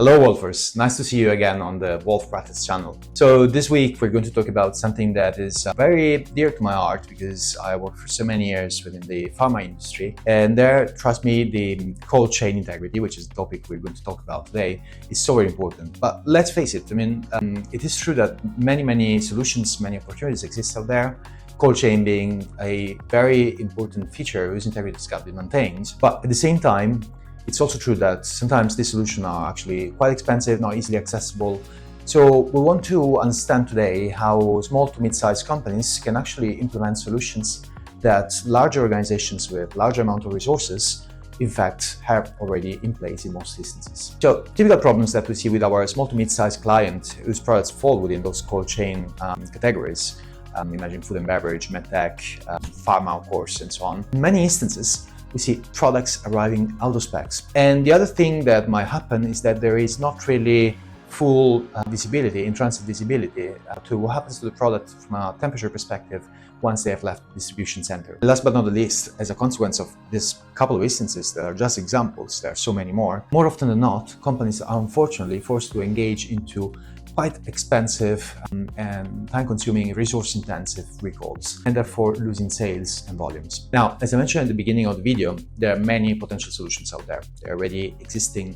Hello Wolfers, nice to see you again on the Wolf Practice channel. So this week we're going to talk about something that is very dear to my heart because I worked for so many years within the pharma industry, and there, trust me, the cold chain integrity, which is the topic we're going to talk about today, is so very important. But let's face it, it is true that many solutions, many opportunities exist out there. Cold chain being a very important feature whose integrity has got to be maintained, but at the same time, it's also true that sometimes these solutions are actually quite expensive, not easily accessible. So we want to understand today how small to mid-sized companies can actually implement solutions that larger organizations with larger amount of resources in fact have already in place in most instances. So typical problems that we see with our small to mid-sized client whose products fall within those cold chain categories, imagine food and beverage, medtech, pharma of course, and so on. In many instances, we see products arriving out of specs. And the other thing that might happen is that there is not really full visibility, in-transit visibility to what happens to the product from a temperature perspective once they have left the distribution center. Last but not the least, as a consequence of this couple of instances that are just examples, there are so many more often than not, companies are unfortunately forced to engage into quite expensive and time-consuming, resource-intensive recalls, and therefore losing sales and volumes. Now, as I mentioned at the beginning of the video, there are many potential solutions out there. They're already existing.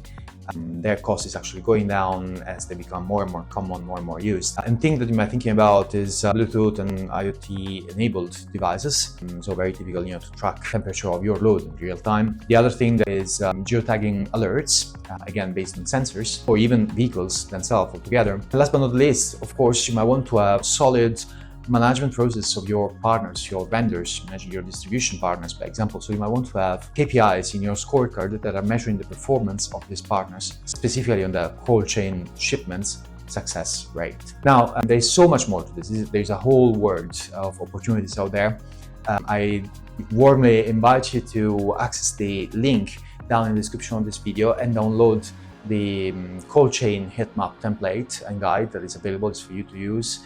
Their cost is actually going down as they become more and more common, more and more used. And thing that you might be thinking about is Bluetooth and IoT-enabled devices. So very typical, to track temperature of your load in real time. The other thing that is geotagging alerts, again based on sensors, or even vehicles themselves altogether. And last but not least, of course, you might want to have solid management process of your partners, your vendors, imagine your distribution partners, for example. So you might want to have KPIs in your scorecard that are measuring the performance of these partners, specifically on the cold chain shipments success rate. Now, there's so much more to this. There's a whole world of opportunities out there. I warmly invite you to access the link down in the description of this video and download the cold chain heat map template and guide that is available. It's for you to use.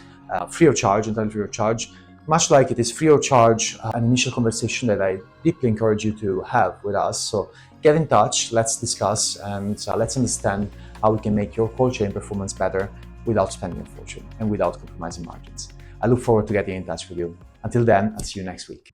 Free of charge, entirely free of charge, much like it is free of charge an initial conversation that I deeply encourage you to have with us. So get in touch, let's discuss, and let's understand how we can make your cold chain performance better without spending a fortune and without compromising margins. I look forward to getting in touch with you. Until then, I'll see you next week.